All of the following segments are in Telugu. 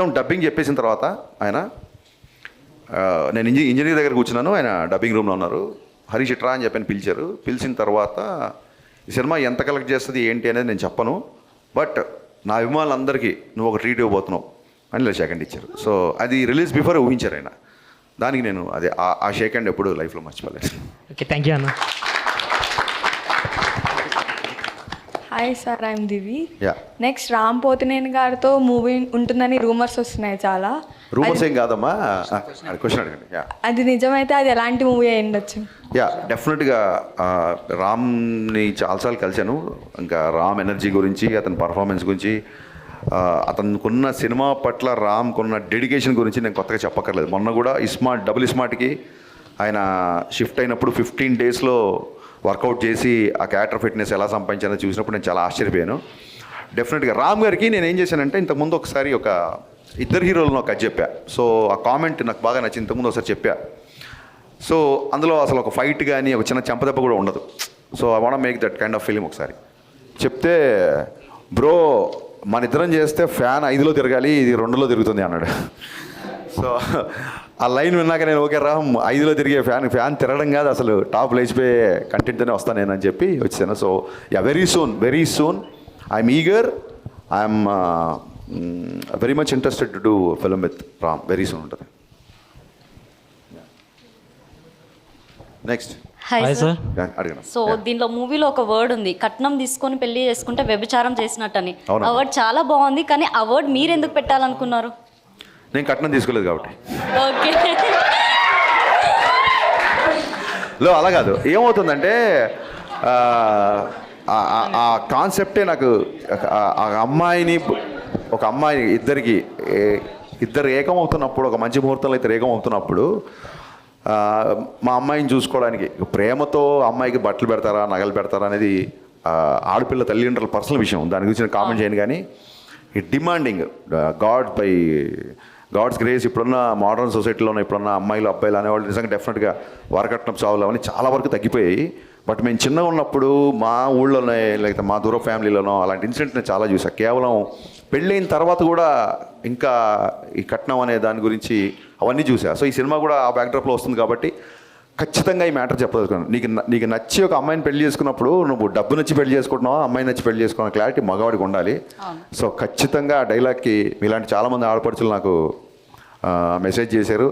మొత్తం డబ్బింగ్ చెప్పేసిన తర్వాత ఆయన నేను ఇంజనీర్ దగ్గర కూర్చున్నాను, ఆయన డబ్బింగ్ రూమ్లో ఉన్నారు. హరీష్ ఇట్రా అని చెప్పని పిలిచారు. పిలిచిన తర్వాత ఈ సినిమా ఎంత కలెక్ట్ చేస్తుంది ఏంటి అనేది నేను చెప్పను, బట్ నా అభిమానులందరికీ నువ్వు ఒక ట్రీట్ ఇవ్వబోతున్నావు అని ఇలా షేక్ హ్యాండ్ ఇచ్చారు. సో అది రిలీజ్ బిఫోర్ ఊహించారు ఆయన. దానికి నేను అదే ఆ షేక్ హ్యాండ్ ఎప్పుడు లైఫ్లో మర్చిపోలేదు. ఓకే, థ్యాంక్ యూ అన్న. Hi sir, I'm Divi. Yeah, next Ram Pothineni గారితో మూవీ ఉంటుందని రూమర్స్ వస్తున్నాయి చాలా. రూమర్స్ ఏం కాదమ్మా, క్వశ్చన్ అడగండి. యా, అది నిజమైతే అది ఎలాంటి మూవీ అయి ఉండొచ్చు? యా, డెఫినెట్గా రామ్ని చాలాసార్లు కలిశాను. ఇంకా రామ్ ఎనర్జీ గురించి, అతని పర్ఫార్మెన్స్ గురించి, అతనుకున్న సినిమా పట్ల రామ్కున్న డెడికేషన్ గురించి నేను కొత్తగా చెప్పక్కర్లేదు. మొన్న కూడా డబుల్ స్మార్ట్కి ఆయన షిఫ్ట్ అయినప్పుడు 15 డేస్లో వర్కౌట్ చేసి ఆ క్యారెక్టర్ ఫిట్నెస్ ఎలా సంపాదించానో చూసినప్పుడు నేను చాలా ఆశ్చర్యపోయాను. డెఫినెట్గా రామ్ గారికి నేను ఏం చేశానంటే, ఇంతకుముందు ఒకసారి ఒక ఇద్దరు హీరోలను ఒక కథ చెప్పా. సో ఆ కామెంట్ నాకు బాగా నచ్చింది. ఇంతకుముందు ఒకసారి చెప్పా. సో అందులో అసలు ఒక ఫైట్ కానీ ఒక చిన్న చెంపదెబ్బ కూడా ఉండదు. So I want make that kind of film. ఒకసారి చెప్తే, బ్రో మన ఇద్దరం చేస్తే ఫ్యాన్ 5లో తిరగాలి, ఇది 2లో తిరుగుతుంది అన్నాడు. సో ఆ లైన్ విన్నాక నేను ఓకే రామ్ 5లో తిరిగే ఫ్యాన్ తిరగడం కాదు, అసలు టాప్ లేచిపోయే కంటెంట్తోనే వస్తాను నేను అని చెప్పి వచ్చాను. So yeah, very soon I'm eager, I'm very much interested to do film with Ram. Very soon ఉంటుంది. Next hi sir. అడిగిన సో దీనిలో మూవీలో ఒక వర్డ్ ఉంది, కట్నం తీసుకొని పెళ్లి చేసుకుంటే వ్యభిచారం చేసినట్టని. ఆ వర్డ్ చాలా బాగుంది, కానీ ఆ వర్డ్ మీరు ఎందుకు పెట్టాలనుకున్నారు? నేను కట్నం తీసుకోలేదు కాబట్టి. ఓకే. అలా కాదు, ఏమవుతుందంటే ఆ కాన్సెప్టే నాకు ఆ అమ్మాయిని ఒక అమ్మాయి ఇద్దరు ఏకమవుతున్నప్పుడు, ఒక మంచి ముహూర్తంలో ఇద్దరు ఏకమవుతున్నప్పుడు మా అమ్మాయిని చూసుకోవడానికి ప్రేమతో అమ్మాయికి బట్టలు పెడతారా నగలు పెడతారా అనేది ఆడపిల్ల తల్లిదండ్రుల పర్సనల్ విషయం. దాని గురించి నేను కామెంట్ చేయను. కానీ ఈ డిమాండింగ్ గాడ్స్ గ్రేస్ ఇప్పుడున్న మోడర్న్ సొసైటీలో ఇప్పుడున్న అమ్మాయిలు అబ్బాయిలు అనేవాళ్ళు నిజంగా డెఫినెట్గా వరకట్నం చావులు అవన్నీ చాలా వరకు తగ్గిపోయాయి. బట్ మేము చిన్నగా ఉన్నప్పుడు మా ఊళ్ళోనే లేకపోతే మా దూర ఫ్యామిలీలోనో అలాంటి ఇన్సిడెంట్ నేను చాలా చూసాను. కేవలం పెళ్ళైన తర్వాత కూడా ఇంకా ఈ కట్నం అనే దాని గురించి అవన్నీ చూసా. సో ఈ సినిమా కూడా ఆ బ్యాక్డ్రాప్లో వస్తుంది కాబట్టి ఖచ్చితంగా ఈ మ్యాటర్ చెప్పదలుచుకున్నాను. నీకు నచ్చి ఒక అమ్మాయిని పెళ్లి చేసుకున్నప్పుడు నువ్వు డబ్బు నచ్చి పెళ్లి చేసుకుంటున్నావా, అమ్మాయి నచ్చి పెళ్లి చేసుకున్న క్లారిటీ మగవాడికి ఉండాలి. సో ఖచ్చితంగా ఆ డైలాగ్కి ఇలాంటి చాలామంది ఆడపడుచులు నాకు మెసేజ్ చేశారు.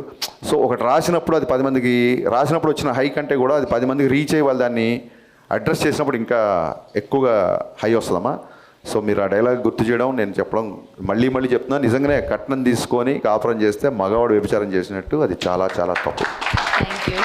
సో ఒకటి రాసినప్పుడు అది 10 మందికి రాసినప్పుడు వచ్చిన హై కంటే కూడా అది 10 మందికి రీచ్ అయ్యి వాళ్ళు దాన్ని అడ్రస్ చేసినప్పుడు ఇంకా ఎక్కువగా హై వస్తుందమ్మా. సో మీరు ఆ డైలాగ్ గుర్తు చేయడం, నేను చెప్పడం మళ్ళీ చెప్తున్నాను. నిజంగానే కట్నం తీసుకొని కాపురం చేస్తే మగవాడు వ్యభిచారం చేసినట్టు, అది చాలా చాలా తప్పు. Thank you.